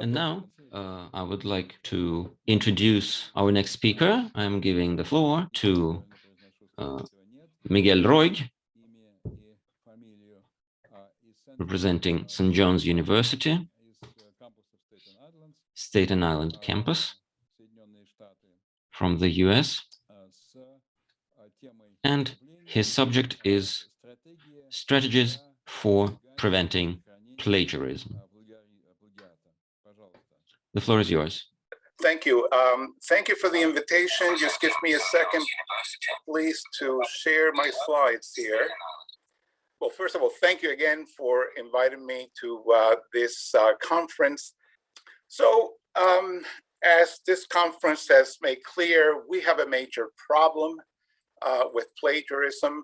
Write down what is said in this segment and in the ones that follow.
And now I would like to introduce our next speaker. I'm giving the floor to Miguel Roig, representing St. John's University, Staten Island campus from the US. And his subject is strategies for preventing plagiarism. The floor is yours. Thank you. Thank you for the invitation. Just give me a second, please, to share my slides here. Well, first of all, thank you again for inviting me to this conference. So, as this conference has made clear, we have a major problem with plagiarism.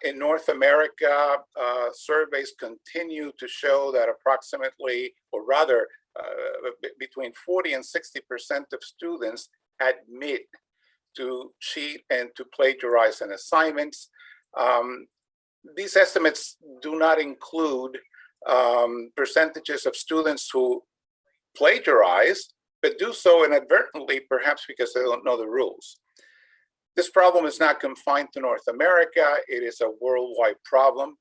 In North America, surveys continue to show that approximately, or rather, between 40 and 60% of students admit to cheat and to plagiarize in assignments. These estimates do not include percentages of students who plagiarize, but do so inadvertently, perhaps because they don't know the rules. This problem is not confined to North America. It is a worldwide problem.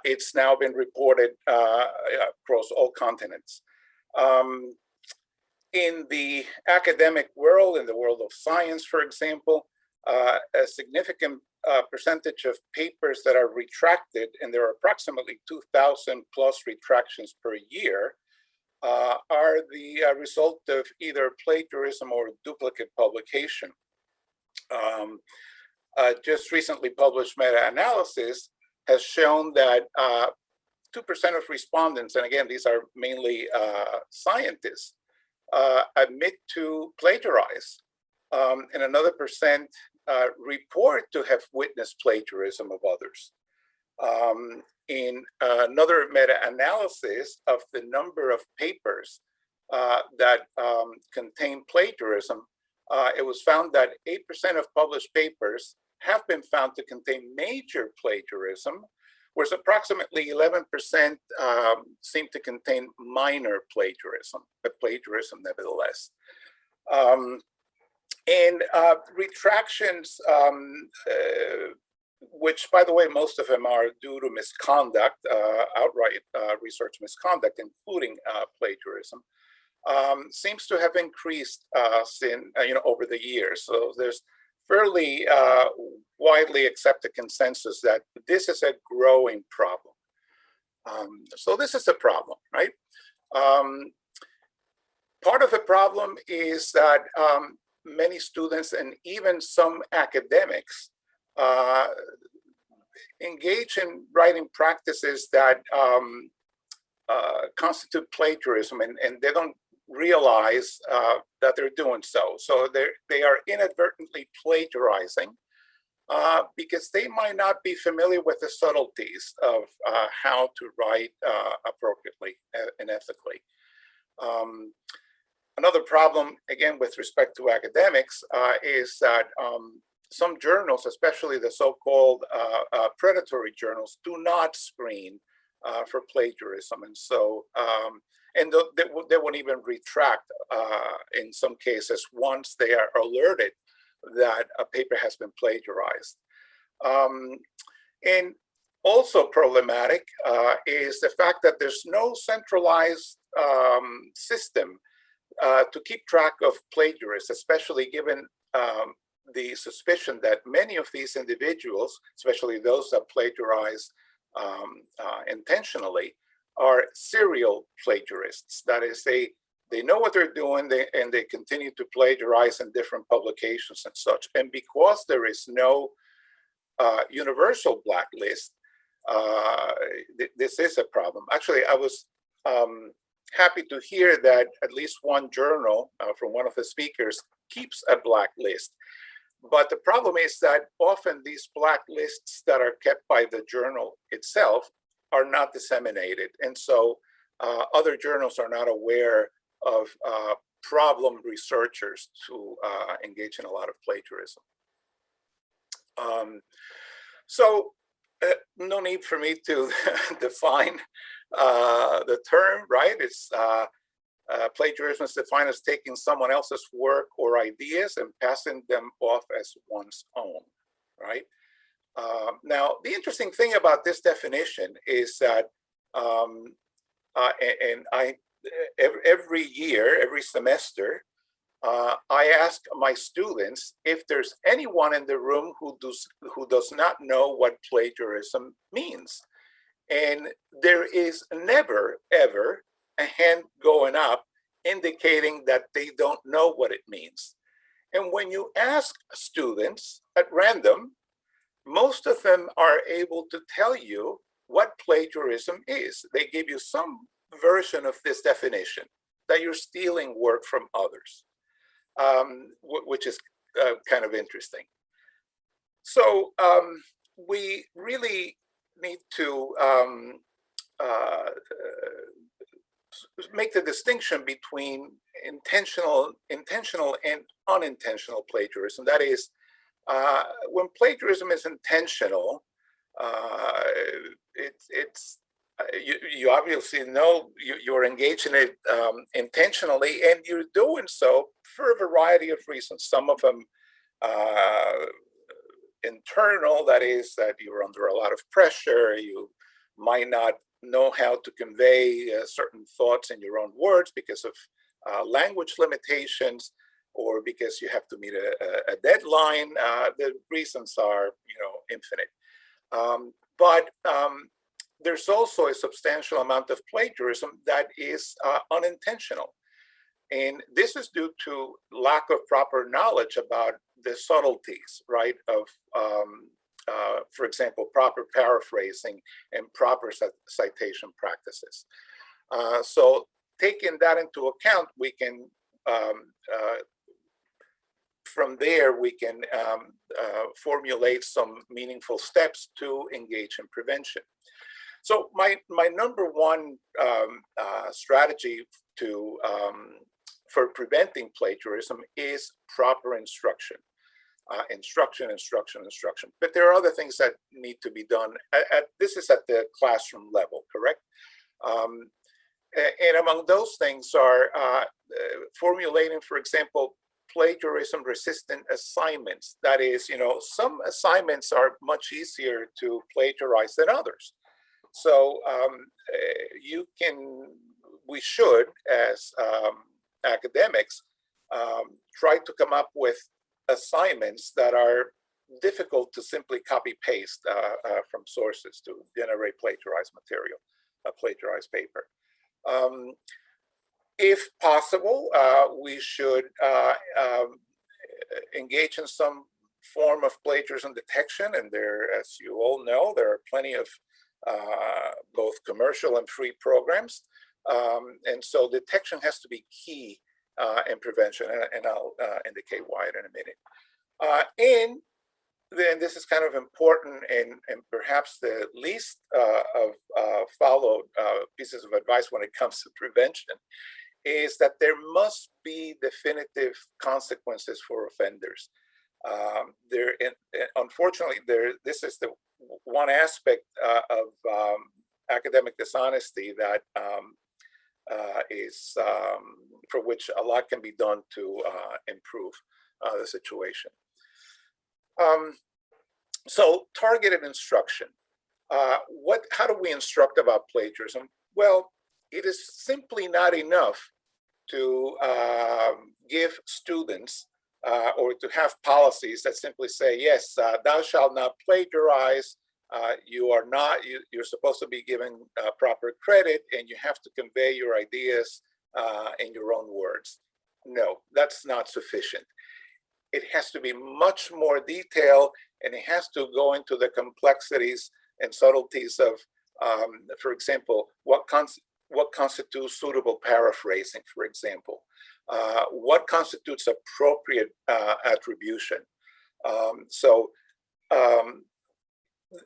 It's now been reported across all continents. In the academic world, in the world of science, for example, a significant percentage of papers that are retracted, and there are approximately 2,000 plus retractions per year, are the result of either plagiarism or duplicate publication. Just recently published meta-analysis has shown that 2% of respondents, and again, these are mainly scientists, admit to plagiarize, and another percent report to have witnessed plagiarism of others. In another meta-analysis of the number of papers that contain plagiarism, it was found that 8% of published papers have been found to contain major plagiarism, whereas approximately 11% seem to contain minor plagiarism, but plagiarism nevertheless. And retractions, which, by the way, most of them are due to misconduct, outright research misconduct, including plagiarism, seems to have increased over the years. So there's fairly widely accepted consensus that this is a growing problem. So this is a problem, right? Part of the problem is that many students and even some academics engage in writing practices that constitute plagiarism, and they don't realize that they're doing so. So they are inadvertently plagiarizing because they might not be familiar with the subtleties of how to write appropriately and ethically. Another problem, again, with respect to academics, is that some journals, especially the so-called predatory journals, do not screen for plagiarism. And so, they won't even retract in some cases once they are alerted that a paper has been plagiarized. And also problematic is the fact that there's no centralized system to keep track of plagiarists, especially given the suspicion that many of these individuals, especially those that plagiarize intentionally, are serial plagiarists. That is, they know what they're doing, and they continue to plagiarize in different publications and such. And because there is no universal blacklist, this is a problem. Actually, I was happy to hear that at least one journal from one of the speakers keeps a blacklist. But the problem is that often these blacklists that are kept by the journal itself are not disseminated. And so other journals are not aware of problem researchers who engage in a lot of plagiarism. So No need for me to define the term, right? It's plagiarism is defined as taking someone else's work or ideas and passing them off as one's own, right? Now, the interesting thing about this definition is that, and I every year, every semester, I ask my students if there's anyone in the room who does not know what plagiarism means. And there is never, ever a hand going up indicating that they don't know what it means. And when you ask students at random, most of them are able to tell you what plagiarism is. They give you some version of this definition, that you're stealing work from others, which is kind of interesting. So we really need to make the distinction between intentional and unintentional plagiarism. That is, when plagiarism is intentional, you obviously know you're engaged in it intentionally, and you're doing so for a variety of reasons. Some of them internal, that is, that you're under a lot of pressure, you might not know how to convey certain thoughts in your own words because of language limitations, or because you have to meet a deadline. The reasons are, infinite. But there's also a substantial amount of plagiarism that is unintentional. And this is due to lack of proper knowledge about the subtleties, right, of, for example, proper paraphrasing and proper citation practices. So taking that into account, we can, from there, we can formulate some meaningful steps to engage in prevention. So my number one strategy to for preventing plagiarism is proper instruction. Instruction. But there are other things that need to be done. This is at the classroom level, correct? And among those things are formulating, for example, plagiarism-resistant assignments. That is, some assignments are much easier to plagiarize than others. So we should, as academics, try to come up with assignments that are difficult to simply copy-paste from sources to generate plagiarized material, a plagiarized paper. If possible, we should engage in some form of plagiarism detection, and there, as you all know, there are plenty of both commercial and free programs. And so detection has to be key in prevention, and I'll indicate why in a minute. And then this is kind of important, and perhaps the least of followed pieces of advice when it comes to prevention, is that there must be definitive consequences for offenders. Unfortunately, this is the one aspect of academic dishonesty that is for which a lot can be done to improve the situation. So targeted instruction. How do we instruct about plagiarism? Well, it is simply not enough to give students or to have policies that simply say, yes, thou shalt not plagiarize. You're supposed to be given proper credit, and you have to convey your ideas in your own words. No, that's not sufficient. It has to be much more detailed, and it has to go into the complexities and subtleties of, for example, what constitutes suitable paraphrasing, for example, what constitutes appropriate attribution.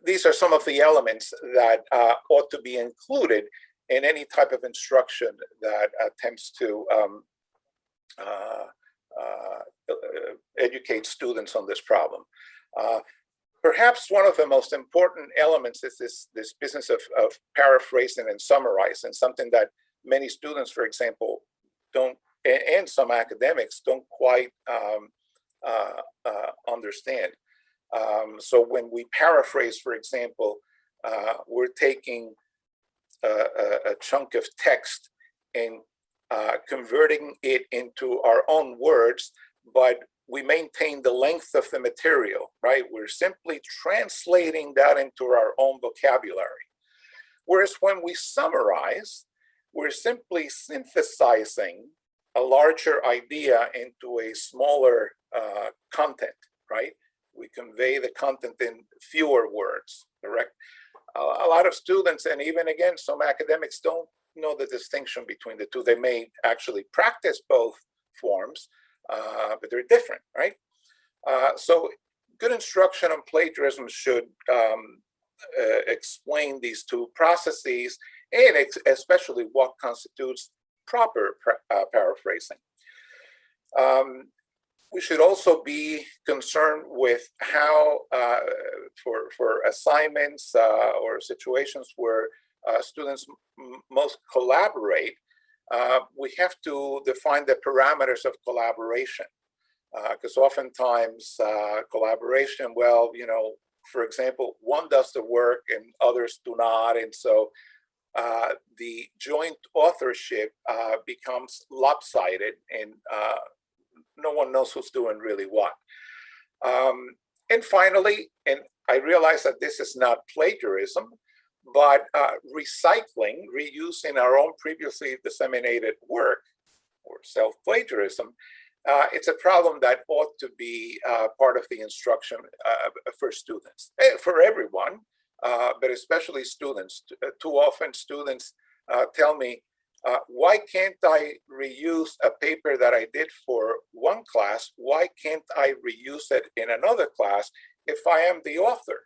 These are some of the elements that ought to be included in any type of instruction that attempts to educate students on this problem. Perhaps one of the most important elements is this business of paraphrasing and summarizing, something that many students, for example, don't, and some academics don't quite understand. So when we paraphrase, for example, we're taking a chunk of text and converting it into our own words, but we maintain the length of the material, right? We're simply translating that into our own vocabulary. Whereas when we summarize, we're simply synthesizing a larger idea into a smaller content, right? We convey the content in fewer words, correct? A lot of students, and even again, some academics don't know the distinction between the two. They may actually practice both forms, but they're different, right? So good instruction on plagiarism should explain these two processes, and especially what constitutes proper paraphrasing. We should also be concerned with how, for assignments or situations where students most collaborate, we have to define the parameters of collaboration. Because oftentimes collaboration, well, you know, for example, one does the work and others do not. And so the joint authorship becomes lopsided, and no one knows who's doing really what. And finally, and I realize that this is not plagiarism, but recycling, reusing our own previously disseminated work, or self-plagiarism, it's a problem that ought to be part of the instruction for students, for everyone, but especially students. Too often students tell me, why can't I reuse a paper that I did for one class? Why can't I reuse it in another class if I am the author?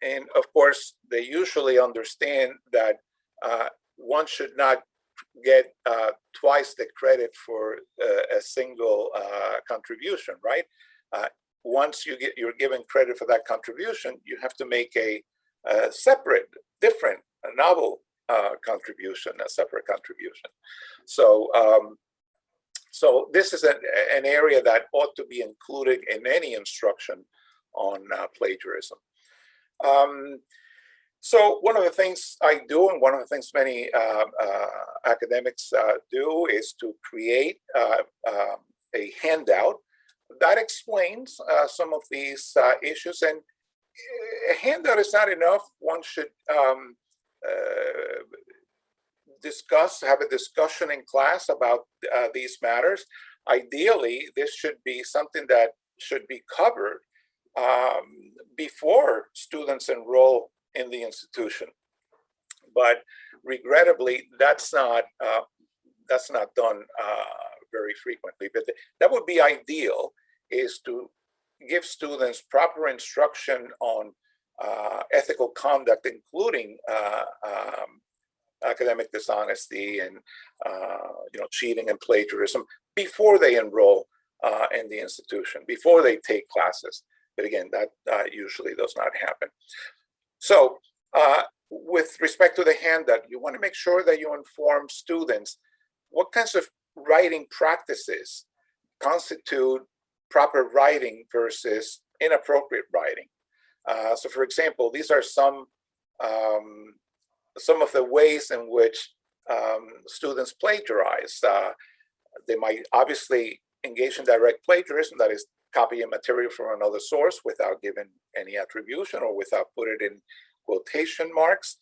And of course, they usually understand that one should not get twice the credit for a single contribution, right? Once you're given credit for that contribution, you have to make a separate, different, a novel contribution, a separate contribution. So, so this is an area that ought to be included in any instruction on plagiarism. So one of the things I do, and one of the things many academics do, is to create a handout that explains some of these issues. And a handout is not enough. One should have a discussion in class about these matters. Ideally, this should be something that should be covered before students enroll in the institution. But regrettably, that's not done very frequently. But that would be ideal, is to give students proper instruction on ethical conduct, including academic dishonesty and cheating and plagiarism, before they enroll in the institution, before they take classes. But again, that usually does not happen. So with respect to the handout, you want to make sure that you inform students what kinds of writing practices constitute proper writing versus inappropriate writing. So for example, these are some of the ways in which students plagiarize. They might obviously engage in direct plagiarism, that is, copying material from another source without giving any attribution or without putting it in quotation marks.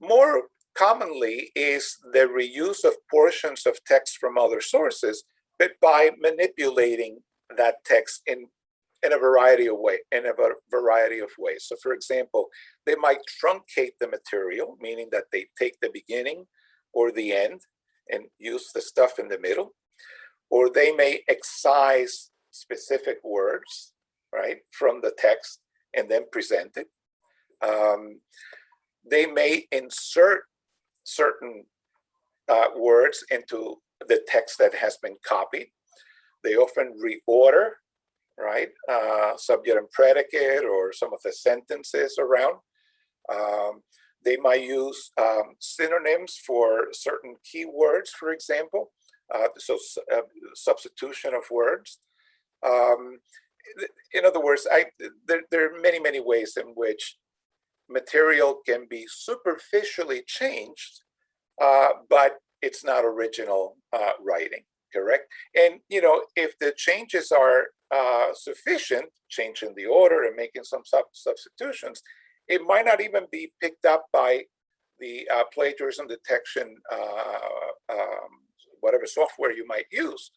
More commonly is the reuse of portions of text from other sources, but by manipulating that text in a variety of ways. So for example, they might truncate the material, meaning that they take the beginning or the end and use the stuff in the middle, or they may excise specific words, right, from the text and then present it. They may insert certain words into the text that has been copied. They often reorder, right? Subject and predicate, or some of the sentences around. They might use synonyms for certain keywords, for example. Substitution of words. In other words, there are many, many ways in which material can be superficially changed, but it's not original writing, correct? And, if the changes are sufficient, changing the order and making some substitutions, it might not even be picked up by the plagiarism detection, whatever software you might use.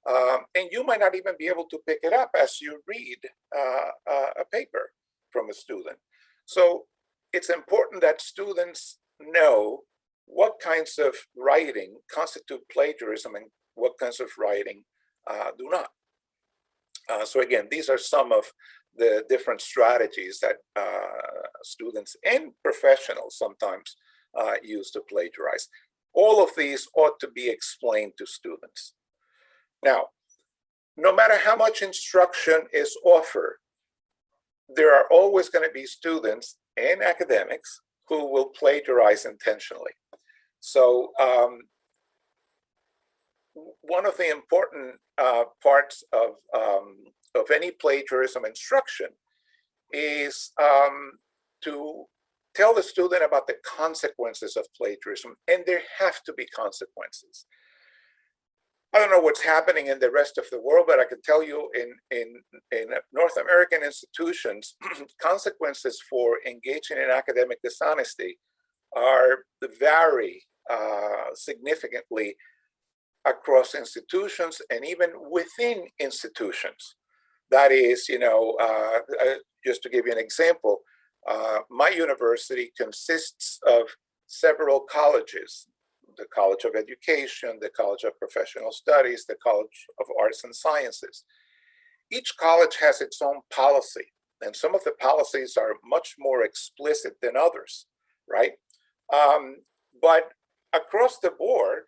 And you might not even be able to pick it up as you read a paper from a student. So it's important that students know what kinds of writing constitute plagiarism and what kinds of writing do not. So again, these are some of the different strategies that students and professionals sometimes use to plagiarize. All of these ought to be explained to students. Now, no matter how much instruction is offered, there are always going to be students and academics who will plagiarize intentionally. So one of the important parts of any plagiarism instruction is to tell the student about the consequences of plagiarism, and there have to be consequences. I don't know what's happening in the rest of the world, but I can tell you in North American institutions, consequences for engaging in academic dishonesty vary significantly across institutions and even within institutions. That is, just to give you an example, my university consists of several colleges: the College of Education, the College of Professional Studies, the College of Arts and Sciences. Each college has its own policy, and some of the policies are much more explicit than others, right? But across the board,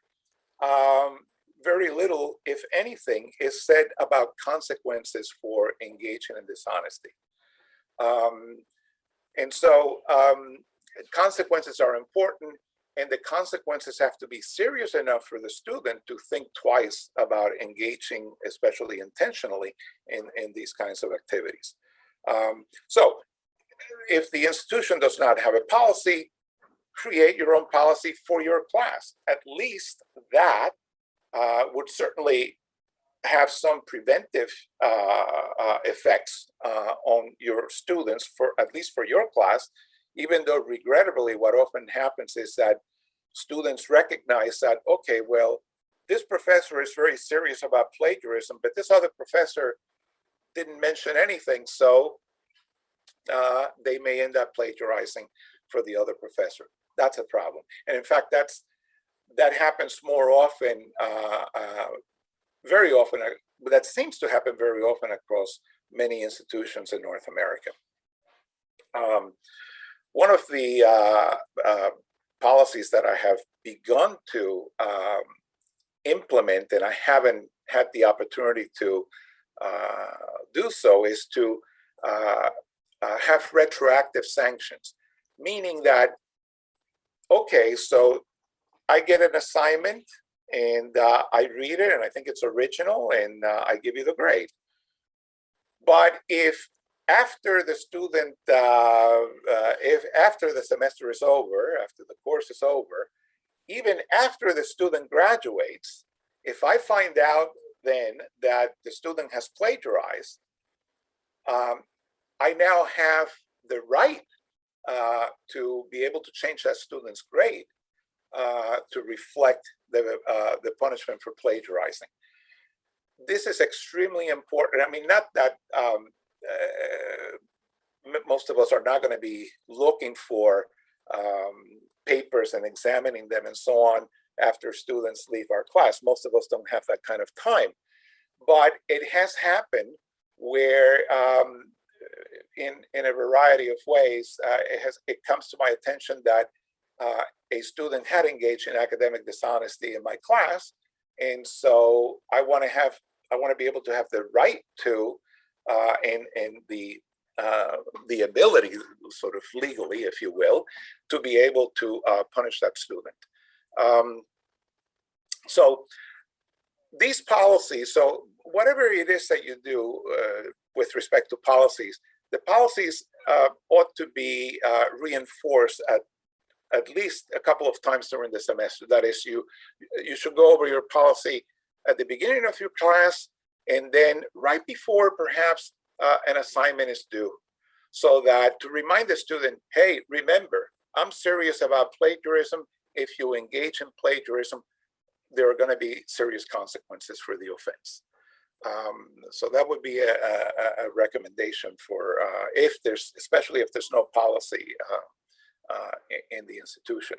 very little, if anything, is said about consequences for engaging in dishonesty. And so consequences are important, and the consequences have to be serious enough for the student to think twice about engaging, especially intentionally, in these kinds of activities. So if the institution does not have a policy, create your own policy for your class. At least that would certainly have some preventive effects on your students, at least for your class, even though regrettably what often happens is that students recognize that, okay, well, this professor is very serious about plagiarism, but this other professor didn't mention anything, so they may end up plagiarizing for the other professor. That's a problem. And in fact, that happens more often, very often, that seems to happen very often across many institutions in North America. One of the policies that I have begun to implement, and I haven't had the opportunity to do so, is to have retroactive sanctions, meaning that, okay, so I get an assignment and I read it and I think it's original and I give you the grade. But if after the student, if after the semester is over, after the course is over, even after the student graduates, if I find out then that the student has plagiarized, I now have the right to be able to change that student's grade to reflect the punishment for plagiarizing. This is extremely important. I mean, not that most of us are not going to be looking for papers and examining them and so on after students leave our class. Most of us don't have that kind of time. But it has happened where in a variety of ways, it comes to my attention that a student had engaged in academic dishonesty in my class, and so I want to be able to have the right to and the ability, sort of legally, if you will, to be able to punish that student. So these policies, so whatever it is that you do with respect to policies, the policies ought to be reinforced at least a couple of times during the semester. That is, you should go over your policy at the beginning of your class, and then right before perhaps an assignment is due, so that to remind the student, hey, remember, I'm serious about plagiarism. If you engage in plagiarism, there are going to be serious consequences for the offense. So that would be a recommendation for if there's, especially if there's no policy in the institution.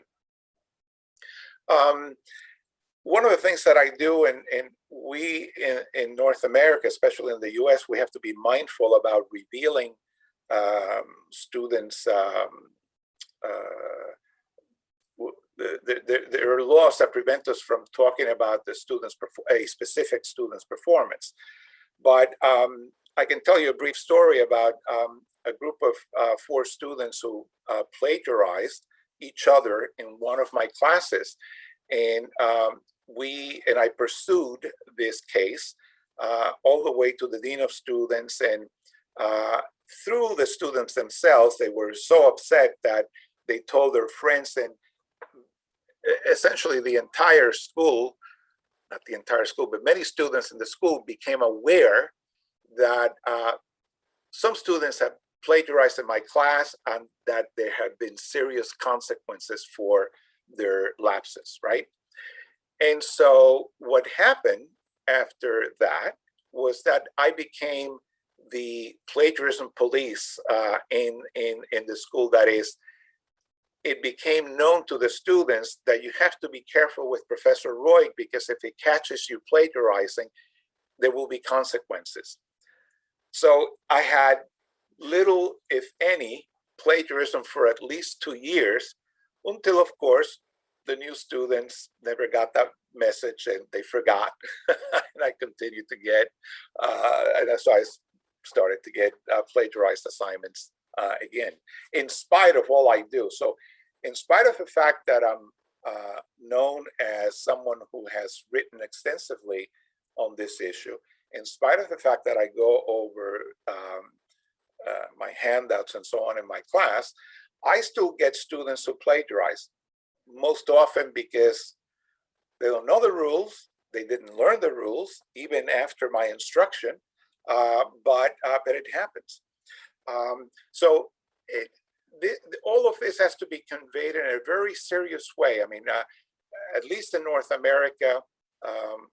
One of the things that I do, and we in North America, especially in the US, we have to be mindful about revealing students. There are laws that prevent us from talking about the students, a specific student's performance. But I can tell you a brief story about a group of 4 students who plagiarized each other in one of my classes. And I pursued this case all the way to the dean of students, and through the students themselves, they were so upset that they told their friends, and essentially the entire school, not the entire school, but many students in the school became aware that some students had plagiarized in my class and that there had been serious consequences for their lapses, right? And so what happened after that was that I became the plagiarism police in the school. That is, it became known to the students that you have to be careful with Professor Roig, because if he catches you plagiarizing, there will be consequences. So I had little, if any, plagiarism for at least 2 years, until, of course, the new students never got that message and they forgot. And I continued to get, and that's why I started to get plagiarized assignments again, in spite of all I do. So in spite of the fact that I'm known as someone who has written extensively on this issue, in spite of the fact that I go over my handouts and so on in my class, I still get students who plagiarize, most often because they don't know the rules, they didn't learn the rules, even after my instruction, but it happens. So all of this has to be conveyed in a very serious way. I mean, at least in North America,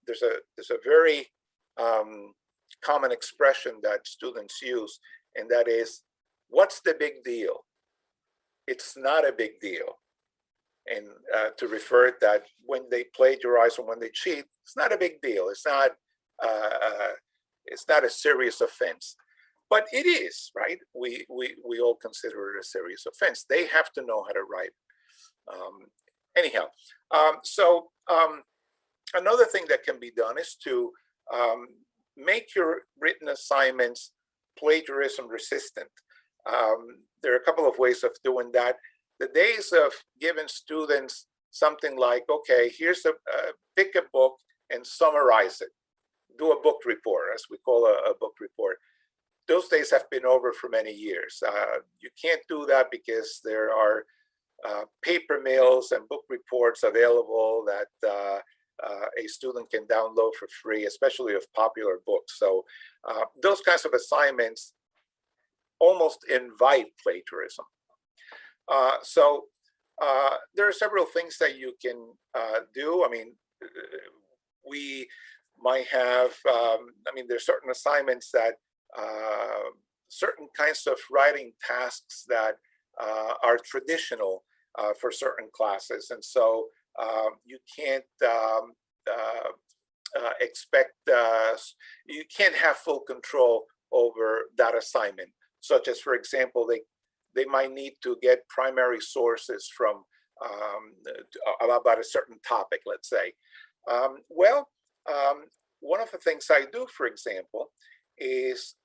there's a very common expression that students use, and that is, what's the big deal? It's not a big deal. And to refer it that when they plagiarize or when they cheat, it's not a big deal. It's not a serious offense. But it is, right? We all consider it a serious offense. They have to know how to write. Anyhow, so another thing that can be done is to make your written assignments plagiarism resistant. There are a couple of ways of doing that. The days of giving students something like, okay, here's pick a book and summarize it. Do a book report, as we call a book report. Those days have been over for many years. You can't do that because there are paper mills and book reports available that a student can download for free, especially of popular books. So those kinds of assignments almost invite plagiarism. So there are several things that you can do. I mean, we might have, there's certain assignments that, certain kinds of writing tasks that are traditional for certain classes. And so you can't expect, you can't have full control over that assignment, such as, for example, they might need to get primary sources from about a certain topic, let's say. One of the things I do, for example, is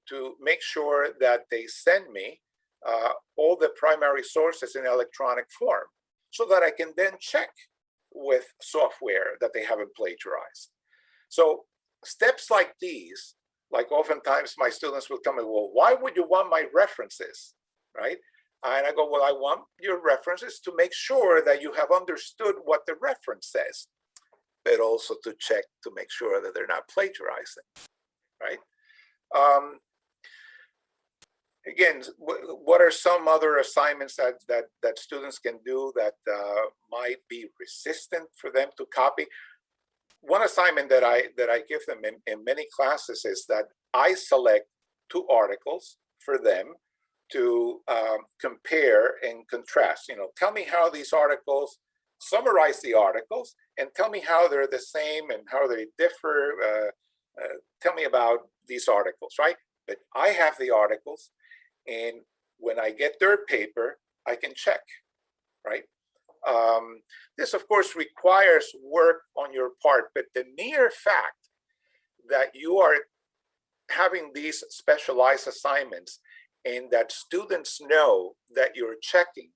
to make sure that they send me all the primary sources in electronic form so that I can then check with software that they haven't plagiarized. So steps like these, like oftentimes my students will tell me, well, why would you want my references, right? And I go, well, I want your references to make sure that you have understood what the reference says, but also to check to make sure that they're not plagiarizing, right? Again, what are some other assignments that students can do that might be resistant for them to copy? One assignment that I give them in many classes is that I select 2 articles for them to compare and contrast. Tell me how these articles, summarize the articles, and tell me how they're the same and how they differ. Tell me about these articles, right? But I have the articles, and when I get their paper, I can check, right? This, of course, requires work on your part, but the mere fact that you are having these specialized assignments and that students know that you're checking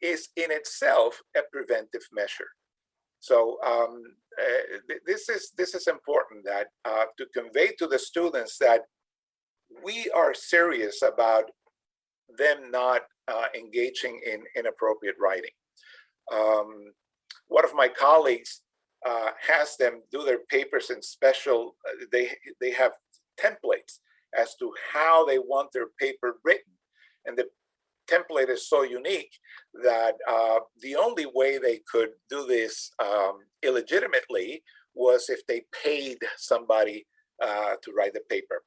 is in itself a preventive measure. So this is important, that to convey to the students that we are serious about them not engaging in inappropriate writing. One of my colleagues has them do their papers in special, they have templates as to how they want their paper written. And the template is so unique that the only way they could do this illegitimately was if they paid somebody to write the paper.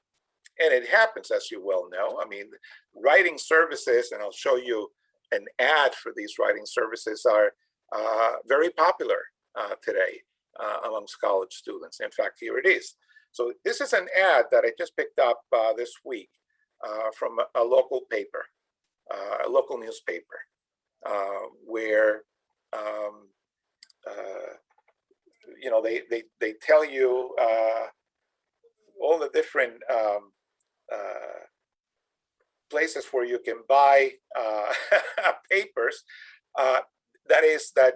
And it happens, as you well know. I mean, writing services, and I'll show you an ad for these writing services, are very popular today amongst college students. In fact, here it is. So this is an ad that I just picked up this week from a local paper, a local newspaper, where they tell you all the different places where you can buy papers. That is that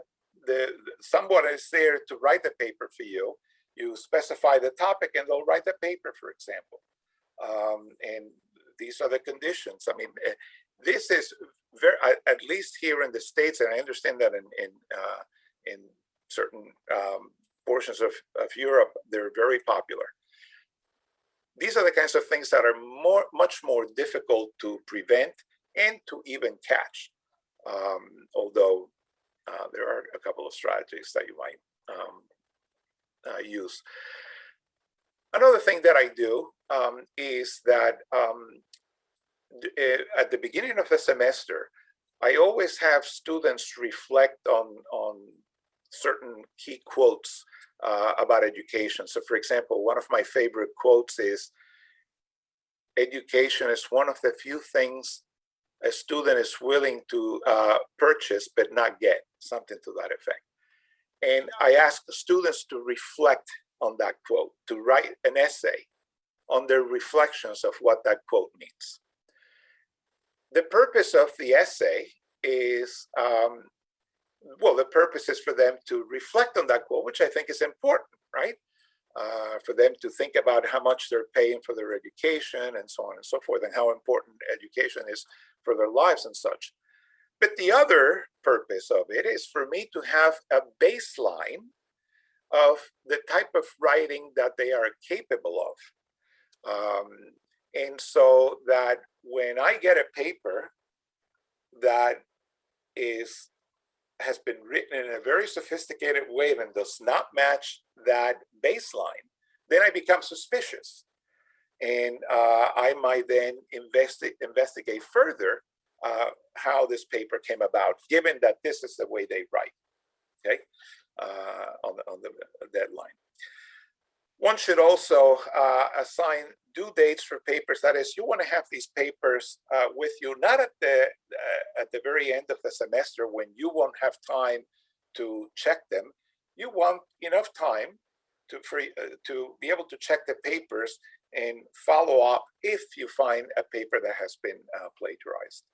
someone is there to write the paper for you. You specify the topic and they'll write the paper, for example. And these are the conditions. I mean, this is very, at least here in the States, and I understand that in certain portions of Europe, they're very popular. These are the kinds of things that are much more difficult to prevent and to even catch. Although there are a couple of strategies that you might use. Another thing that I do is that at the beginning of the semester, I always have students reflect on certain key quotes about education. So, for example, one of my favorite quotes is, "Education is one of the few things a student is willing to purchase but not get," something to that effect. And I ask the students to reflect on that quote, to write an essay on their reflections of what that quote means. The purpose of the essay is, well, the purpose is for them to reflect on that quote, which I think is important, right? For them to think about how much they're paying for their education and so on and so forth, and how important education is for their lives and such. But the other purpose of it is for me to have a baseline of the type of writing that they are capable of. And so that when I get a paper that has been written in a very sophisticated way and does not match that baseline, then I become suspicious. And I might then investigate further how this paper came about, given that this is the way they write, okay, on the deadline. One should also assign due dates for papers. That is, you want to have these papers with you, not at the very end of the semester when you won't have time to check them. You want enough time to be able to check the papers and follow up if you find a paper that has been plagiarized.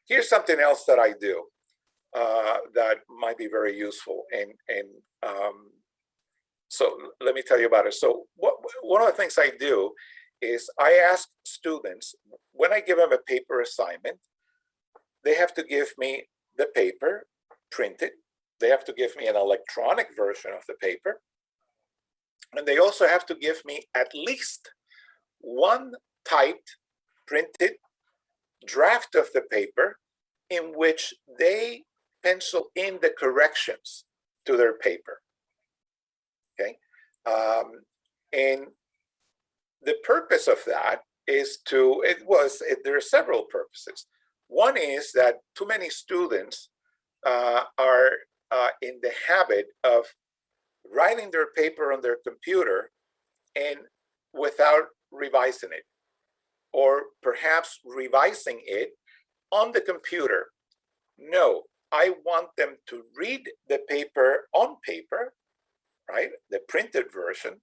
Here's something else that I do that might be very useful, and so let me tell you about it. So one of the things I do is I ask students, when I give them a paper assignment, they have to give me the paper printed. They have to give me an electronic version of the paper. And they also have to give me at least one typed, printed draft of the paper in which they pencil in the corrections to their paper. Okay. And the purpose of that is there are several purposes. One is that too many students are in the habit of writing their paper on their computer and without revising it, or perhaps revising it on the computer. No, I want them to read the paper on paper, right? The printed version,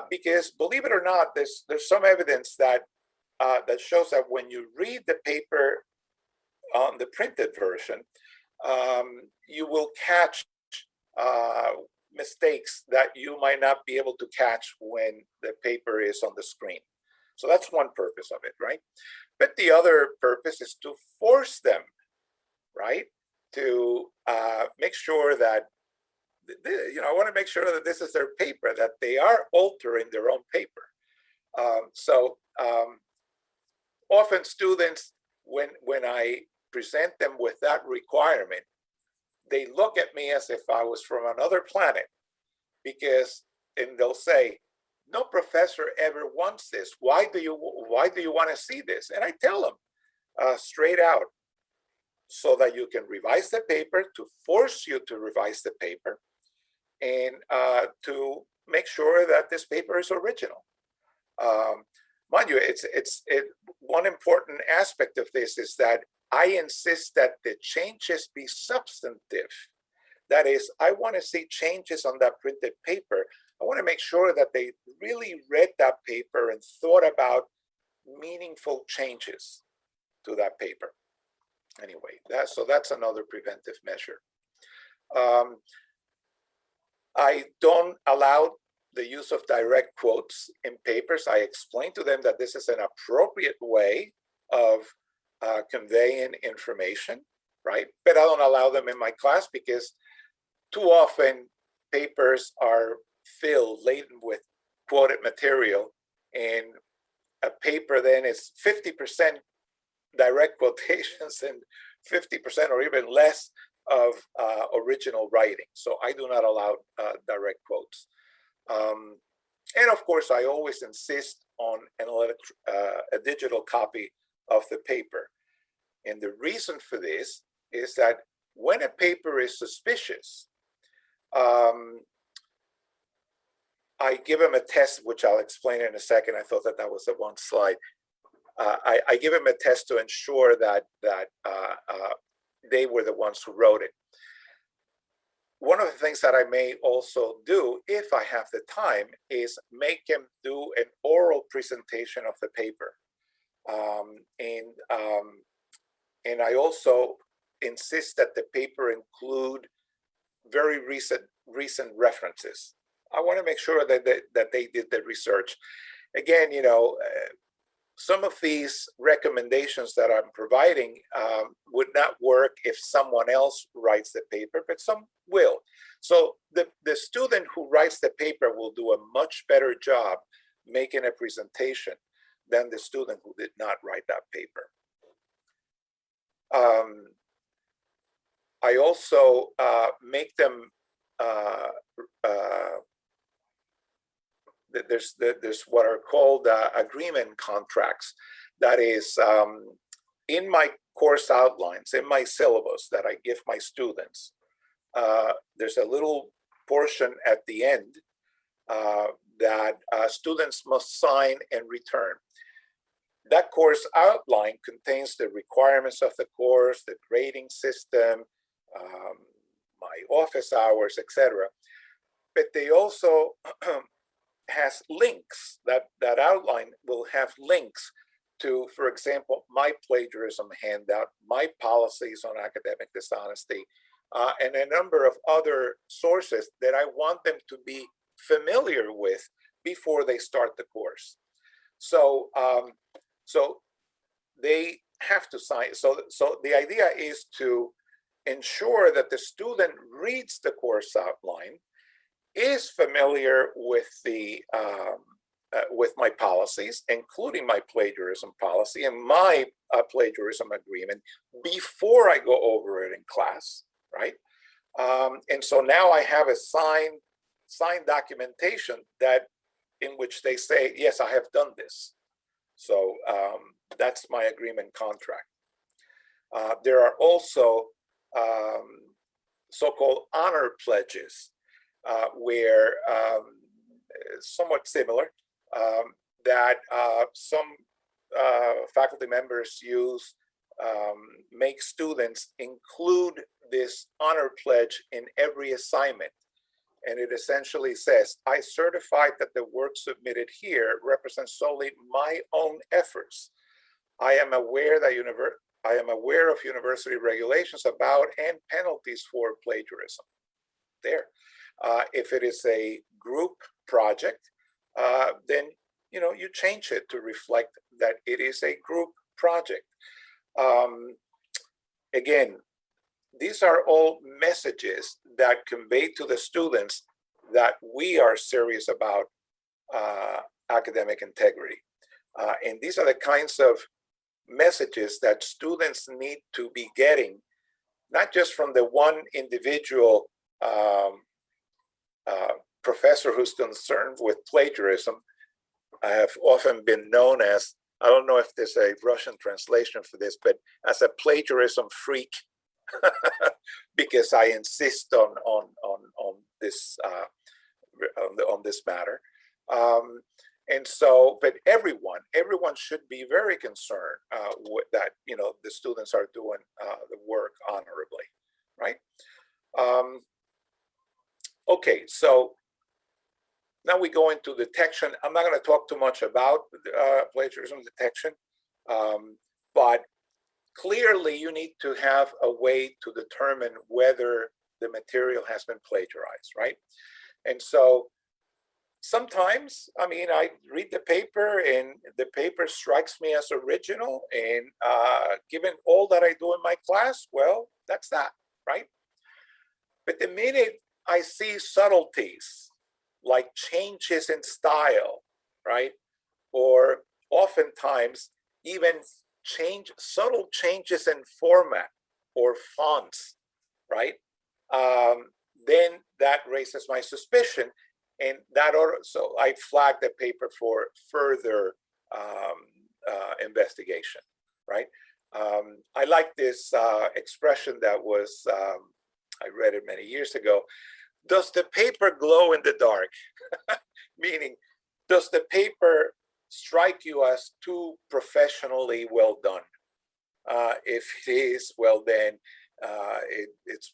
because believe it or not, there's some evidence that that shows that when you read the paper on the printed version, you will catch mistakes that you might not be able to catch when the paper is on the screen. So that's one purpose of it, right? But the other purpose is to force them, right, to make sure that, I want to make sure that this is their paper, that they are altering their own paper. Often students, when I present them with that requirement, they look at me as if I was from another planet, and they'll say, no professor ever wants this. Why do you want to see this? And I tell them straight out, so that you can revise the paper, to force you to revise the paper, and to make sure that this paper is original. Mind you, one important aspect of this is that I insist that the changes be substantive. That is, I want to see changes on that printed paper. I want to make sure that they really read that paper and thought about meaningful changes to that paper. Anyway, so that's another preventive measure. I don't allow the use of direct quotes in papers. I explain to them that this is an appropriate way of conveying information, right? But I don't allow them in my class because too often papers are filled, laden with quoted material, and a paper then is 50% direct quotations and 50% or even less of original writing. So I do not allow direct quotes. And of course, I always insist on a digital copy of the paper. And the reason for this is that when a paper is suspicious, I give them a test, which I'll explain in a second. I thought that was the one slide. I give them a test to ensure that they were the ones who wrote it. One of the things that I may also do, if I have the time, is make them do an oral presentation of the paper. And I also insist that the paper include very recent references. I want to make sure that they did the research. Again, some of these recommendations that I'm providing would not work if someone else writes the paper, but some will. So the student who writes the paper will do a much better job making a presentation than the student who did not write that paper. I also make them, there's what are called agreement contracts. That is, in my course outlines, in my syllabus that I give my students, there's a little portion at the end that students must sign and return. That course outline contains the requirements of the course, the grading system, my office hours, etc. But they also has links. That outline will have links to, for example, my plagiarism handout, my policies on academic dishonesty, and a number of other sources that I want them to be familiar with before they start the course. So, so they have to sign. So the idea is to ensure that the student reads the course outline, is familiar with the with my policies, including my plagiarism policy and my plagiarism agreement, before I go over it in class, right? And so now I have a signed documentation that in which they say, yes, I have done this. So that's my agreement contract. There are also so-called honor pledges, where somewhat similar, that some faculty members use, make students include this honor pledge in every assignment. And it essentially says, I certify that the work submitted here represents solely my own efforts. I am aware of university regulations about and penalties for plagiarism. There. If it is a group project, then you change it to reflect that it is a group project. Again, these are all messages that convey to the students that we are serious about academic integrity. And these are the kinds of messages that students need to be getting, not just from the one individual professor who's concerned with plagiarism. I have often been known as, I don't know if there's a Russian translation for this, but as a plagiarism freak, because I insist on this on this matter. And so, but everyone should be very concerned with that, the students are doing the work honorably, right? Okay, so now we go into detection. I'm not going to talk too much about plagiarism detection, but clearly you need to have a way to determine whether the material has been plagiarized, right? And so sometimes, I read the paper and the paper strikes me as original, and given all that I do in my class, well, that's that, right? But the minute I see subtleties, like changes in style, right? Or oftentimes even subtle changes in format or fonts, right? Then that raises my suspicion, and so I flag the paper for further investigation, right? I like this expression that was, I read it many years ago. Does the paper glow in the dark? Meaning, does the paper strike you as too professionally well done? If it is, well, then it's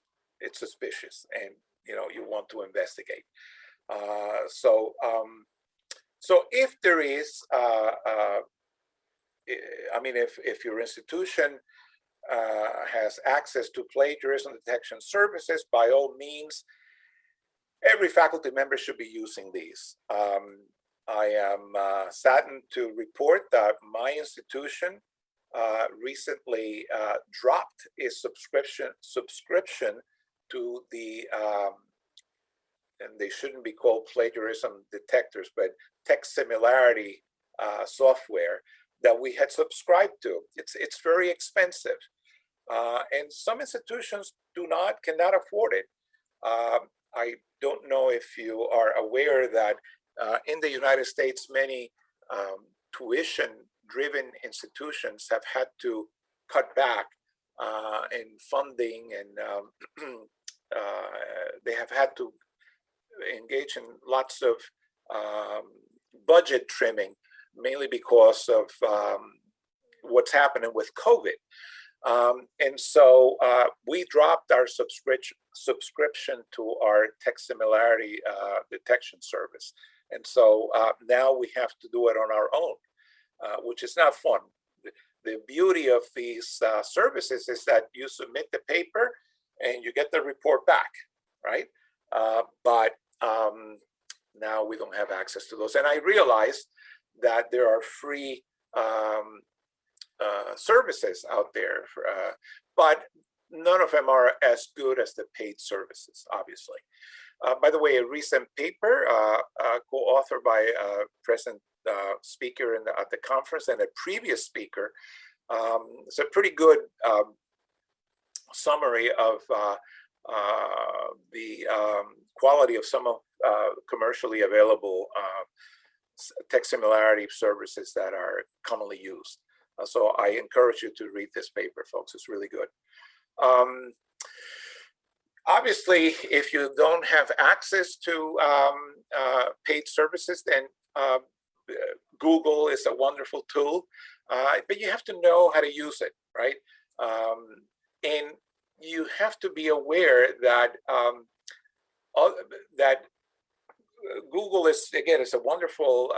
suspicious, and you want to investigate. So if there is, if your institution has access to plagiarism detection services, by all means, every faculty member should be using these. I am saddened to report that my institution recently dropped its subscription to the, and they shouldn't be called plagiarism detectors, but text similarity software that we had subscribed to. It's very expensive, and some institutions cannot afford it. I don't know if you are aware that in the United States, many tuition-driven institutions have had to cut back in funding, and they have had to engage in lots of budget trimming, mainly because of what's happening with COVID. And so we dropped our subscription to our text similarity detection service. And so now we have to do it on our own, which is not fun. The beauty of these services is that you submit the paper and you get the report back, right? But now we don't have access to those. And I realized that there are free services out there, but none of them are as good as the paid services, obviously. By the way, a recent paper co-authored by a present speaker at the conference and a previous speaker. It's a pretty good summary of the quality of some of commercially available text similarity services that are commonly used. So I encourage you to read this paper, folks. It's really good. Obviously, if you don't have access to paid services, then Google is a wonderful tool, but you have to know how to use it, right? And you have to be aware that that Google is, again, it's a wonderful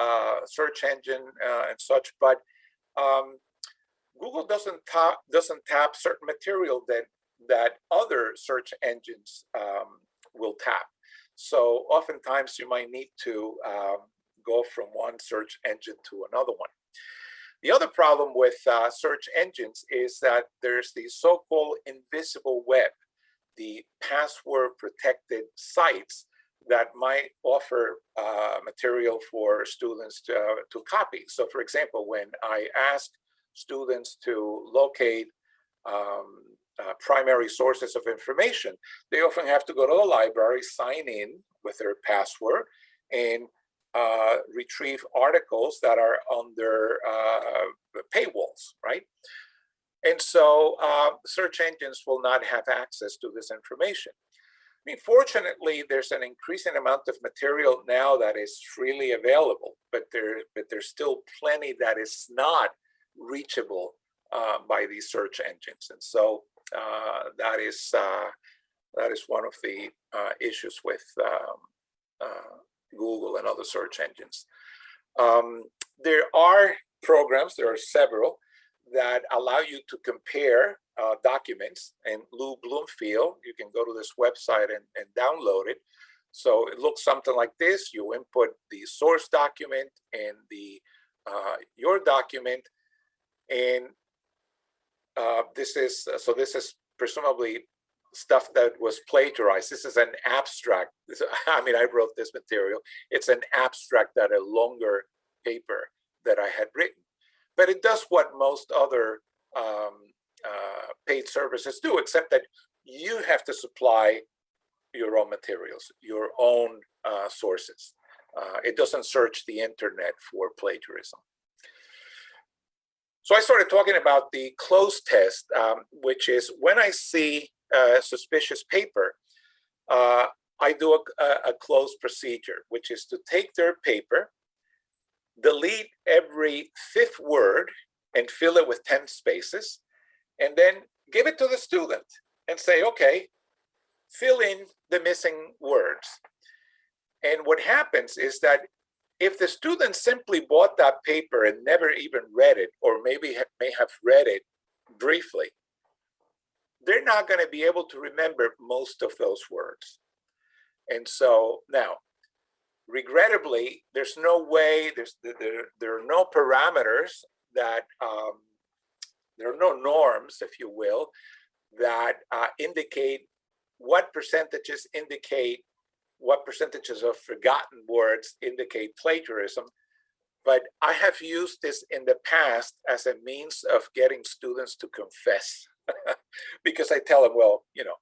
search engine and such, but Google doesn't tap certain material that other search engines will tap. So oftentimes you might need to go from one search engine to another one. The other problem with search engines is that there's the so-called invisible web, the password protected sites that might offer material for students to copy. So for example, when I ask students to locate primary sources of information, they often have to go to the library, sign in with their password, and retrieve articles that are under paywalls, right? And so search engines will not have access to this information. I mean, fortunately, there's an increasing amount of material now that is freely available, but there's still plenty that is not reachable by these search engines. And so that is one of the issues with Google and other search engines. There are programs, there are several, that allow you to compare documents in Lou Bloomfield. You can go to this website and download it. So it looks something like this. You input the source document and the your document, and this is presumably stuff that was plagiarized. This is an abstract. I mean, I wrote this material. It's an abstract that a longer paper that I had written. But it does what most other paid services do, except that you have to supply your own materials, your own sources. It doesn't search the internet for plagiarism. So I started talking about the close test, which is when I see a suspicious paper, I do a close procedure, which is to take their paper, delete every fifth word and fill it with 10 spaces, and then give it to the student and say, okay, fill in the missing words. And what happens is that if the student simply bought that paper and never even read it, or maybe may have read it briefly, they're not going to be able to remember most of those words. And so now, regrettably, there's no way, there are no parameters that, there are no norms, if you will, that indicate what percentages of forgotten words indicate plagiarism. But I have used this in the past as a means of getting students to confess. Because I tell them, well, you know,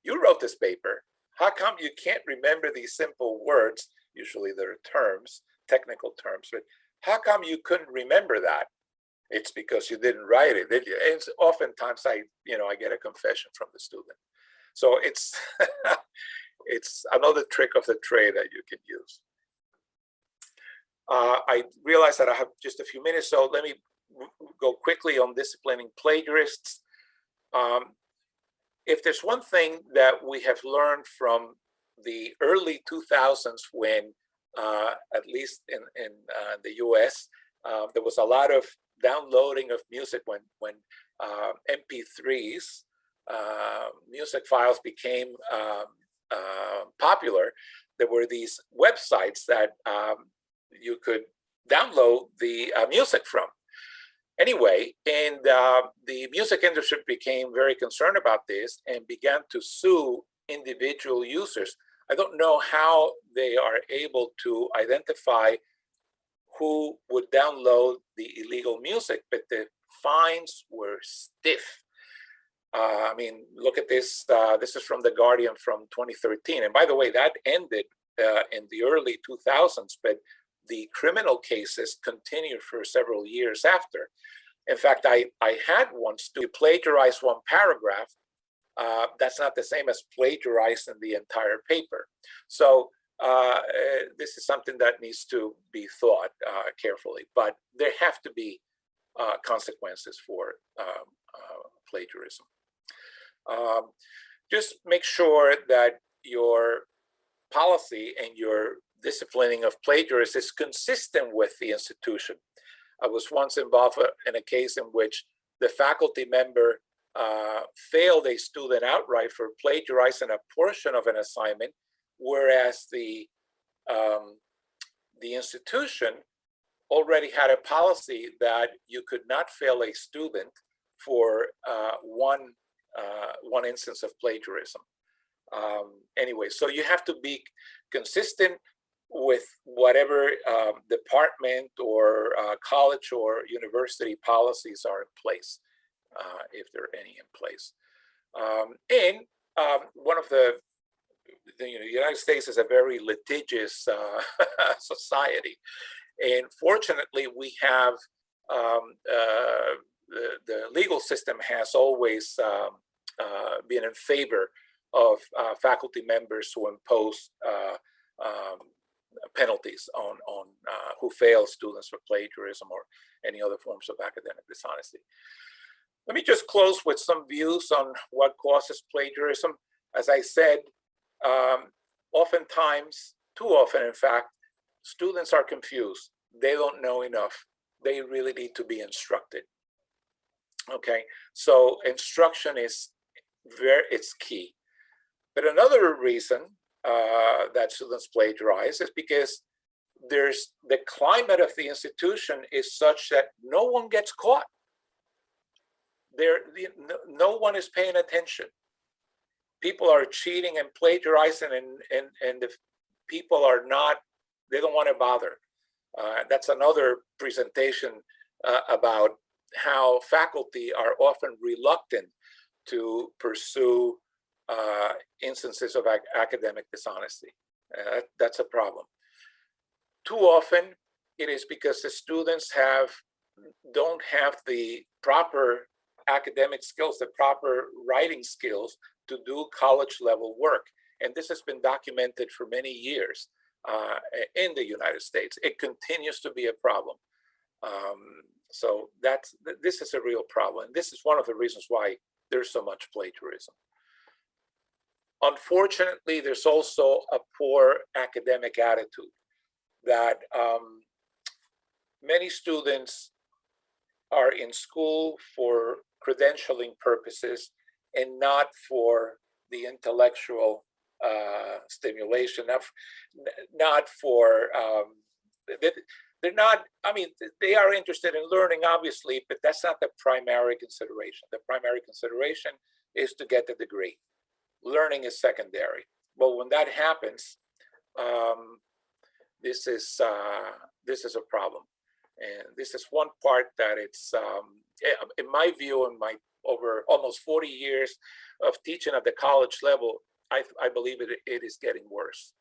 you wrote this paper. How come you can't remember these simple words? Usually they're terms, technical terms, but how come you couldn't remember that? It's because you didn't write it, did you? And oftentimes I get a confession from the student. So it's it's another trick of the trade that you can use. I realize that I have just a few minutes, so let me go quickly on disciplining plagiarists. If there's one thing that we have learned from the early 2000s when at least in the US. There was a lot of downloading of music when MP3s, music files became popular. There were these websites that you could download the music from. Anyway, and the music industry became very concerned about this and began to sue individual users. I don't know how they are able to identify who would download the illegal music, but the fines were stiff. I mean, look at this. This is from The Guardian from 2013. And by the way, that ended in the early 2000s, but the criminal cases continued for several years after. In fact, I had once to plagiarize one paragraph. That's not the same as plagiarizing the entire paper. So this is something that needs to be thought carefully, but there have to be consequences for plagiarism. Just make sure that your policy and your disciplining of plagiarists is consistent with the institution. I was once involved in a case in which the faculty member failed a student outright for plagiarizing a portion of an assignment, whereas the institution already had a policy that you could not fail a student for one instance of plagiarism. Anyway, so you have to be consistent with whatever department or college or university policies are in place, if there are any in place. One of the United States is a very litigious society, and fortunately, we have the legal system has always been in favor of faculty members who impose penalties on who fail students for plagiarism or any other forms of academic dishonesty. Let me just close with some views on what causes plagiarism. As I said, oftentimes, too often in fact, students are confused. They don't know enough. They really need to be instructed. Okay, so instruction is it's key. But another reason that students plagiarize is because there's the climate of the institution is such that no one gets caught. No one is paying attention. People are cheating and plagiarizing, and the people are not, they don't want to bother. That's another presentation about how faculty are often reluctant to pursue instances of academic dishonesty. That's a problem. Too often, it is because the students don't have the proper academic skills, the proper writing skills to do college level work. And this has been documented for many years in the United States. It continues to be a problem. So this is a real problem. This is one of the reasons why there's so much plagiarism. Unfortunately, there's also a poor academic attitude that many students are in school for credentialing purposes and not for the intellectual stimulation, not for, they're not, I mean, they are interested in learning, obviously, but that's not the primary consideration. The primary consideration is to get the degree. Learning is secondary. But when that happens, this is a problem. And this is one part that it's, in my view, in my over almost 40 years of teaching at the college level, I believe it is getting worse.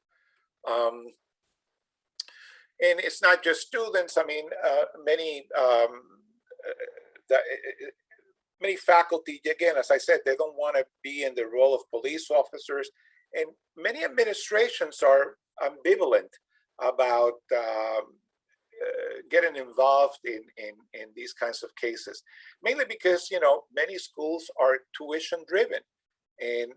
And it's not just students. I mean, many faculty, again, as I said, they don't want to be in the role of police officers. And many administrations are ambivalent about getting involved in these kinds of cases, mainly because, you know, many schools are tuition driven, and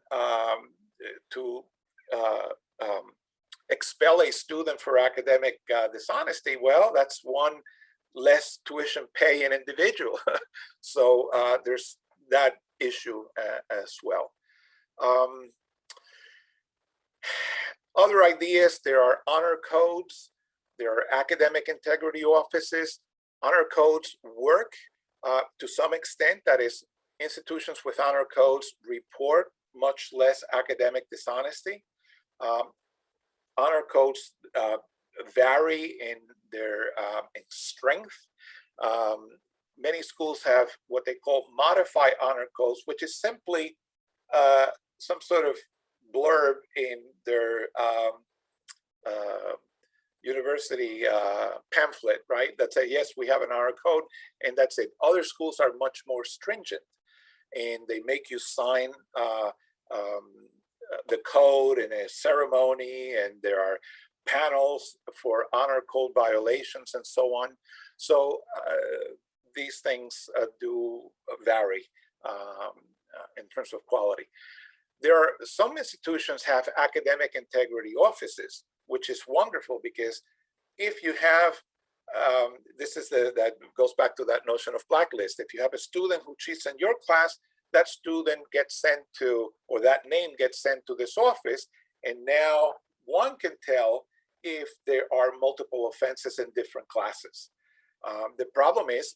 expel a student for academic dishonesty, well, that's one less tuition paying individual. So there's that issue as well. Other ideas, there are honor codes, there are academic integrity offices. Honor codes work to some extent. That is, institutions with honor codes report much less academic dishonesty. Honor codes vary in their in strength. Many schools have what they call modified honor codes, which is simply some sort of blurb in their university pamphlet, right? That say, yes, we have an honor code, and that's it. Other schools are much more stringent, and they make you sign the code in a ceremony, and there are panels for honor code violations and so on. So these things do vary in terms of quality. There are some institutions have academic integrity offices, which is wonderful, because if you have, that goes back to that notion of blacklist. If you have a student who cheats in your class, that student gets sent to, or that name gets sent to this office, and now one can tell if there are multiple offenses in different classes. The problem is,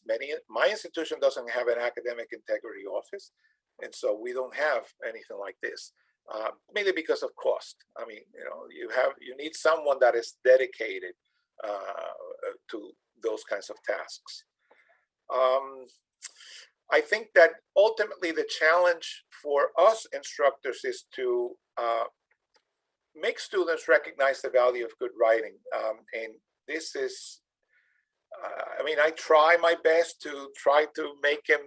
my institution doesn't have an academic integrity office, and so we don't have anything like this, mainly because of cost. I mean, you need someone that is dedicated to those kinds of tasks. I think that ultimately the challenge for us instructors is to make students recognize the value of good writing. And this is, I mean, I try my best to make him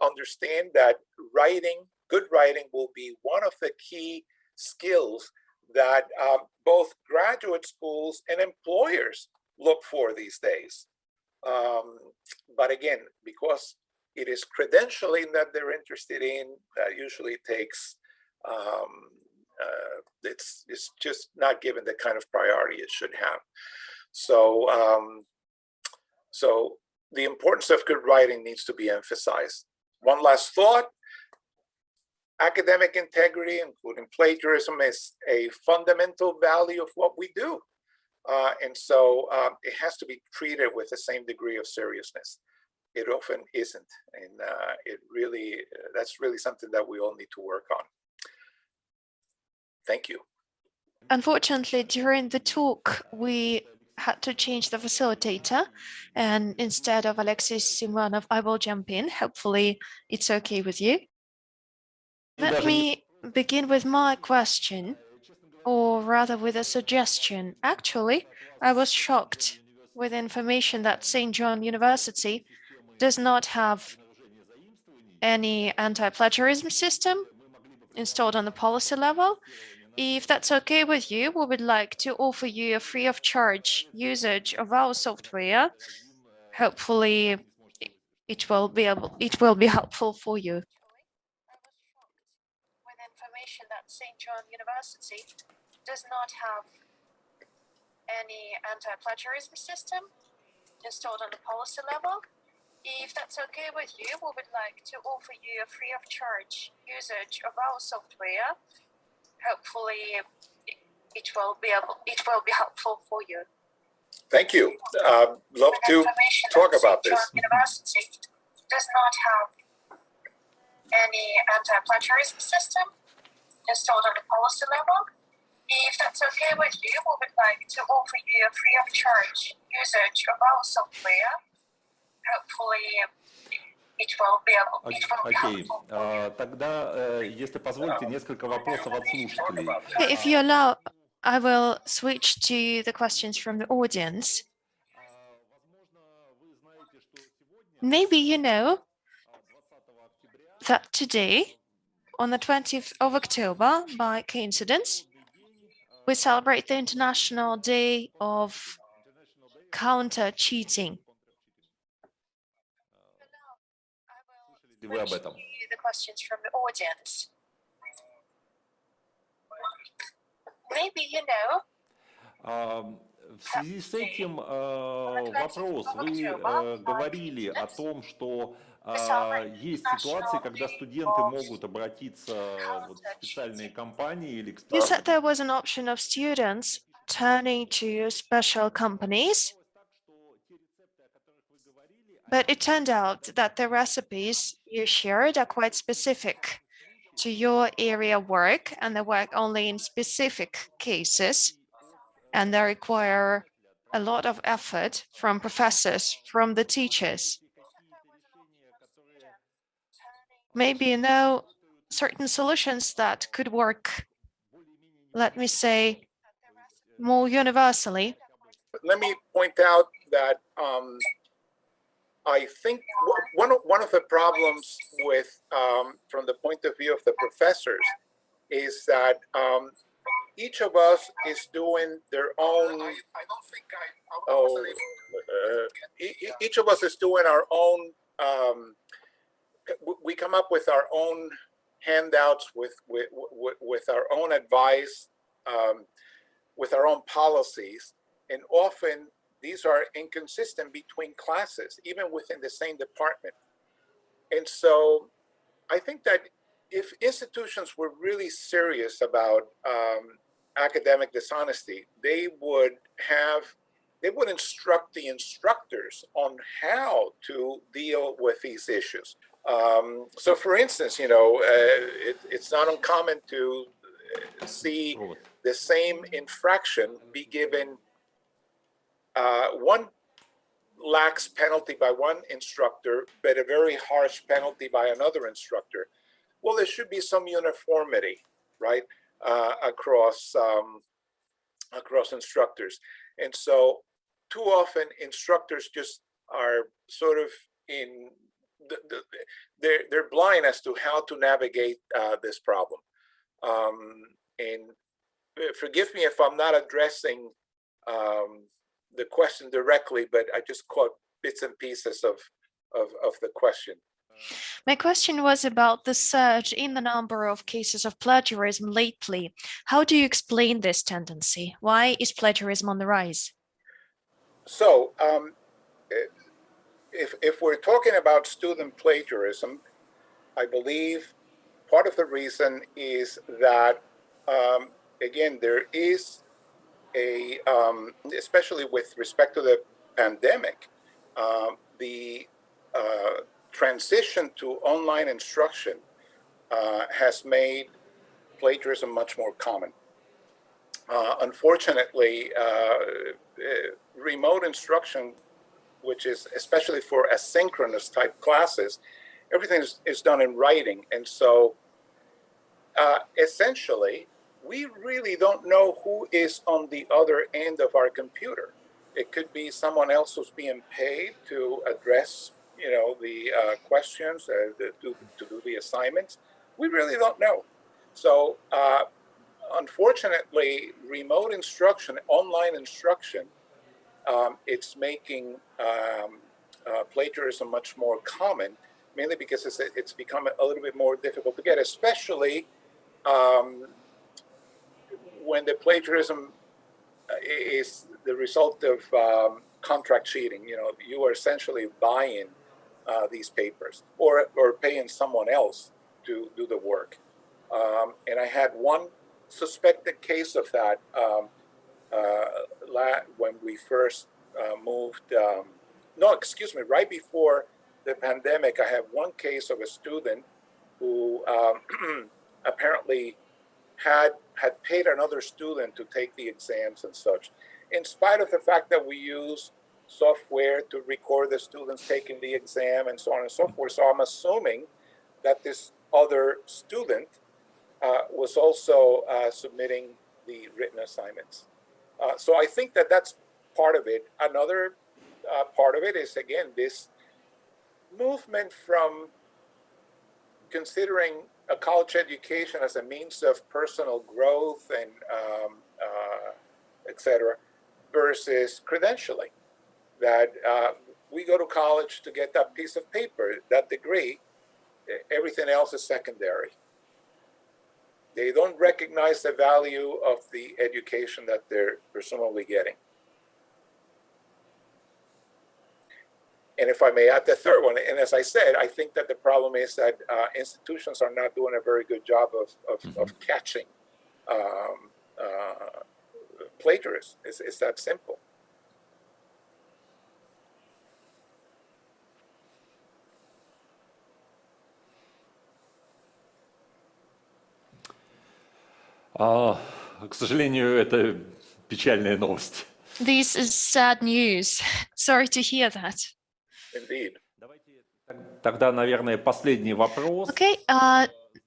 understand that good writing will be one of the key skills that both graduate schools and employers look for these days. But again, because it is credentialing that they're interested in, that usually takes, it's just not given the kind of priority it should have. So, so the importance of good writing needs to be emphasized. One last thought: academic integrity, including plagiarism, is a fundamental value of what we do. And so it has to be treated with the same degree of seriousness. It often isn't, and that's really something that we all need to work on. Thank you. Unfortunately, during the talk, we had to change the facilitator, and instead of Alexis Simonov, I will jump in. Hopefully it's okay with you. Let me begin with my question, or rather with a suggestion. Actually, I was shocked with information that St. John University does not have any anti-plagiarism system installed on the policy level. If that's okay with you, we would like to offer you a free of charge usage of our software. Hopefully it will be helpful for you. With information that St. John University does not have any anti-plagiarism system installed on the policy level. If that's okay with you, we would like to offer you a free of charge usage of our software. Hopefully it will be helpful for you. Thank you. Love to talk about this. University does not have any anti-plagiarism system installed on the policy level. If that's okay with you, we would like to offer you a free of charge usage of our software. Hopefully it will be helpful. Тогда, если позволите, несколько вопросов от слушателей. If you allow, I will switch to the questions from the audience. Maybe you know that today, on the 20th of October, by coincidence, we celebrate the International Day of Counter-Cheating. Вы об этом. The questions from the audience. Maybe you know В связи с этим вопрос. Вы говорили о том, что есть ситуации, когда студенты могут обратиться вот в специальные компании или к You said специальным... there was an option of students turning to special companies, but it turned out that the recipes you shared are quite specific to your area of work, and they work only in specific cases, and they require a lot of effort from professors, from the teachers. Maybe you know certain solutions that could work, let me say, more universally. Let me point out that I think one of the problems with, from the point of view of the professors, is that each of us is doing their own. Each of us is doing our own. We come up with our own handouts, with our own advice, with our own policies, and often these are inconsistent between classes, even within the same department. And so I think that if institutions were really serious about academic dishonesty, they would instruct the instructors on how to deal with these issues. So for instance, it's not uncommon to see the same infraction be given one lax penalty by one instructor, but a very harsh penalty by another instructor. Well, there should be some uniformity, right, across instructors. And so too often instructors just are sort of they're blind as to how to navigate this problem. And forgive me if I'm not addressing the question directly, but I just caught bits and pieces of the question. My question was about the surge in the number of cases of plagiarism lately. How do you explain this tendency? Why is plagiarism on the rise? So, if we're talking about student plagiarism, I believe part of the reason is that, again, there is a, especially with respect to the pandemic, the transition to online instruction has made plagiarism much more common. Unfortunately, remote instruction, which is especially for asynchronous type classes, everything is done in writing. And so essentially, we really don't know who is on the other end of our computer. It could be someone else who's being paid to address, the questions, to do the assignments. We really don't know. So unfortunately, remote instruction, online instruction, it's making plagiarism much more common, mainly because it's become a little bit more difficult to get, especially when the plagiarism is the result of contract cheating. You are essentially buying these papers or paying someone else to do the work. And I had one suspected case of that when we first moved. Right before the pandemic, I had one case of a student who apparently had paid another student to take the exams and such, in spite of the fact that we use software to record the students taking the exam and so on and so forth. So I'm assuming that this other student was also submitting the written assignments. So I think that that's part of it. Another part of it is, again, this movement from considering a college education as a means of personal growth and et cetera, versus credentialing. That we go to college to get that piece of paper, that degree. Everything else is secondary. They don't recognize the value of the education that they're presumably getting. And if I may add the third one, and as I said, I think that the problem is that institutions are not doing a very good job of catching plagiarists. It's that simple. К сожалению, это печальная новость. This is sad news. Sorry to hear that. Indeed. Тогда, наверное, последний вопрос. Okay,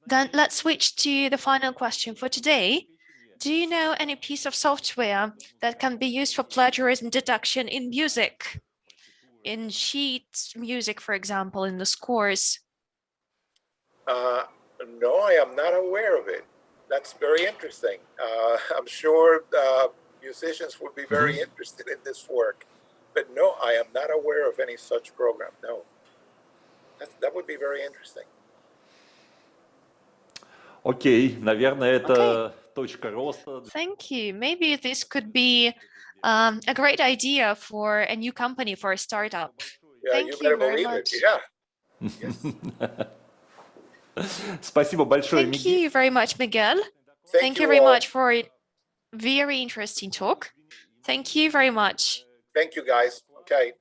then let's switch to the final question for today. Do you know any piece of software that can be used for plagiarism detection in music? In sheet music, for example, in the scores? No, I am not aware of it. That's very interesting. I'm sure musicians would be very interested in this work, but no, I am not aware of any such program. No, that would be very interesting. Окей, наверное, это точка роста. Thank you. Maybe this could be a great idea for a new company, for a startup. Yeah, Thank you you better very believe much. it. Yeah. Спасибо большое, Thank Мигель. you very much, Miguel. Thank you very much for a very interesting talk. Thank you very much. Thank you, guys. Okay.